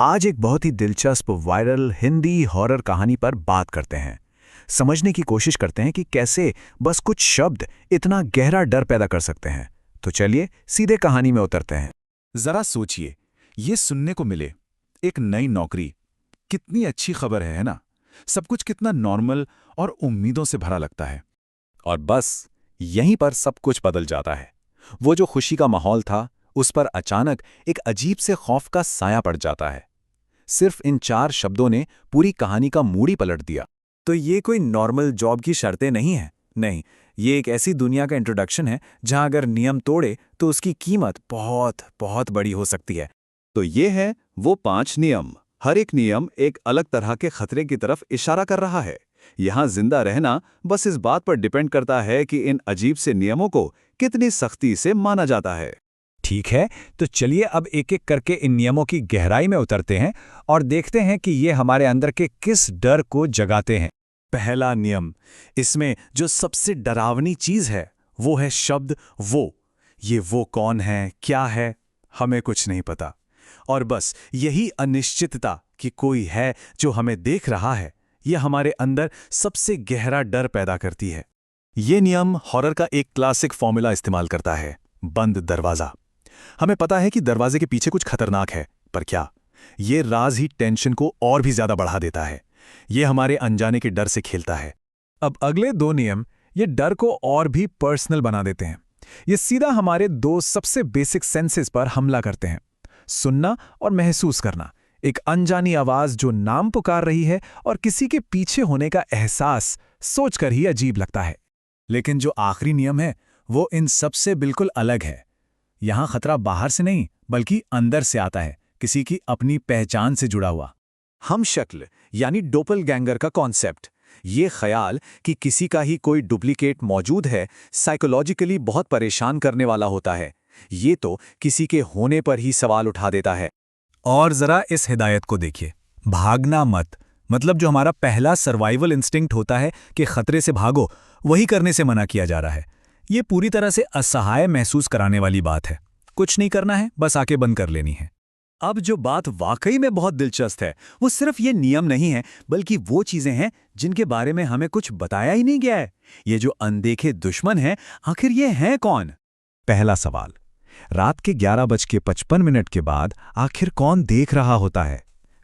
आज एक बहुत ही दिलचस्प वायरल हिंदी हॉरर कहानी पर बात करते हैं। समझने की कोशिश करते हैं कि कैसे बस कुछ शब्द इतना गहरा डर पैदा कर सकते हैं। तो चलिए सीधे कहानी में उतरते हैं। जरा सोचिए, ये सुनने को मिले एक नई नौकरी। कितनी अच्छी खबर है ना? सब कुछ कितना नॉर्मल और उम्मीदों से भरा लगता है। और बस यहीं पर सब कुछ बदल जाता है। वो जो खुशी का माहौल था, उस पर अचानक एक अजीब से खौफ का साया पड़ जाता है। सिर्फ इन 4 शब्दों ने पूरी कहानी का मूड ही पलट दिया। तो ये कोई नॉर्मल जॉब की शर्तें नहीं हैं। नहीं, ये एक ऐसी दुनिया का इंट्रोडक्शन है जहां अगर नियम तोड़े तो उसकी कीमत बहुत बहुत बड़ी हो सकती है। तो ये है वो 5 नियम। हर एक नियम एक अलग तरह के खतरे की तरफ इशारा कर रहा है। यहाँ जिंदा रहना बस इस बात पर डिपेंड करता है कि इन अजीब से नियमों को कितनी सख्ती से माना जाता है। ठीक है, तो चलिए अब एक एक करके इन नियमों की गहराई में उतरते हैं और देखते हैं कि ये हमारे अंदर के किस डर को जगाते हैं। पहला नियम, इसमें जो सबसे डरावनी चीज है वो है शब्द वो। ये वो कौन है, क्या है, हमें कुछ नहीं पता। और बस यही अनिश्चितता कि कोई है जो हमें देख रहा है, यह हमारे अंदर सबसे गहरा डर पैदा करती है। ये नियम हॉरर का एक क्लासिक फॉर्मूला इस्तेमाल करता है, बंद दरवाजा। हमें पता है कि दरवाजे के पीछे कुछ खतरनाक है, पर क्या? ये राज ही टेंशन को और भी ज्यादा बढ़ा देता है। ये हमारे अनजाने के डर से खेलता है। अब अगले 2 नियम ये डर को और भी पर्सनल बना देते हैं। ये सीधा हमारे 2 सबसे बेसिक सेंसेस पर हमला करते हैं, सुनना और महसूस करना। एक अनजानी आवाज जो नाम पुकार रही है और किसी के पीछे होने का एहसास सोचकर ही अजीब लगता है। लेकिन जो आखिरी नियम है वो इन सबसे बिल्कुल अलग है। यहां खतरा बाहर से नहीं बल्कि अंदर से आता है, किसी की अपनी पहचान से जुड़ा हुआ। हम शक्ल यानी डोपलगैंगर का कॉन्सेप्ट, ये ख्याल कि किसी का ही कोई डुप्लीकेट मौजूद है, साइकोलॉजिकली बहुत परेशान करने वाला होता है। ये तो किसी के होने पर ही सवाल उठा देता है। और जरा इस हिदायत को देखिए, भागना मत, मतलब जो हमारा पहला सर्वाइवल इंस्टिंक्ट होता है कि खतरे से भागो, वही करने से मना किया जा रहा है। ये पूरी तरह से असहाय महसूस कराने वाली बात है। कुछ नहीं करना है, बस आंखें बंद कर लेनी है। अब जो बात वाकई में बहुत दिलचस्प है वो सिर्फ ये नियम नहीं है, बल्कि वो चीजें हैं जिनके बारे में हमें कुछ बताया ही नहीं गया है। ये जो अनदेखे दुश्मन हैं, आखिर ये हैं कौन? पहला सवाल, रात के 11:55 के बाद आखिर कौन देख रहा होता है?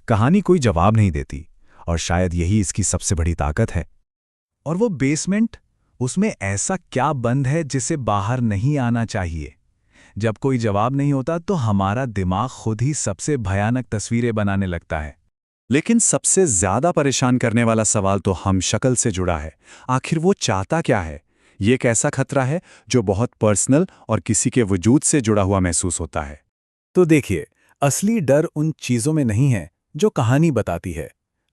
कहानी कोई जवाब नहीं देती, और शायद यही इसकी सबसे बड़ी ताकत है। और वो बेसमेंट, उसमें ऐसा क्या बंद है जिसे बाहर नहीं आना चाहिए? जब कोई जवाब नहीं होता तो हमारा दिमाग खुद ही सबसे भयानक तस्वीरें बनाने लगता है। लेकिन सबसे ज्यादा परेशान करने वाला सवाल तो हम शक्ल से जुड़ा है। आखिर वो चाहता क्या है? ये एक ऐसा खतरा है जो बहुत पर्सनल और किसी के वजूद से जुड़ा हुआ महसूस होता है। तो देखिए, असली डर उन चीजों में नहीं है जो कहानी बताती है।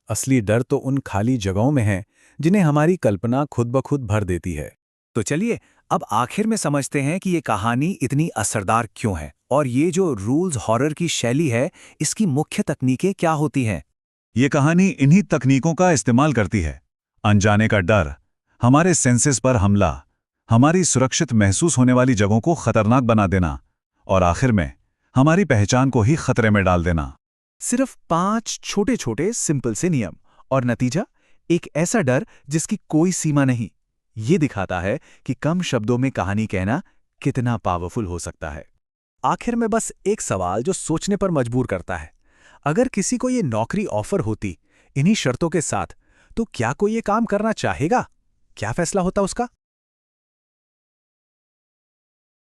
असली डर तो उन खाली जगहों में है जिन्हें हमारी कल्पना खुद ब खुद भर देती है। तो चलिए अब आखिर में समझते हैं कि ये कहानी इतनी असरदार क्यों है, और ये जो रूल्स हॉरर की शैली है, इसकी मुख्य तकनीकें क्या होती हैं। ये कहानी इन्हीं तकनीकों का इस्तेमाल करती है। अनजाने का डर, हमारे सेंसेस पर हमला, हमारी सुरक्षित महसूस होने वाली जगहों को खतरनाक बना देना, और आखिर में हमारी पहचान को ही खतरे में डाल देना। सिर्फ 5 छोटे छोटे सिंपल से नियम, और नतीजा एक ऐसा डर जिसकी कोई सीमा नहीं। ये दिखाता है कि कम शब्दों में कहानी कहना कितना पावरफुल हो सकता है। आखिर में बस एक सवाल जो सोचने पर मजबूर करता है, अगर किसी को ये नौकरी ऑफर होती इन्हीं शर्तों के साथ, तो क्या कोई ये काम करना चाहेगा? क्या फैसला होता उसका?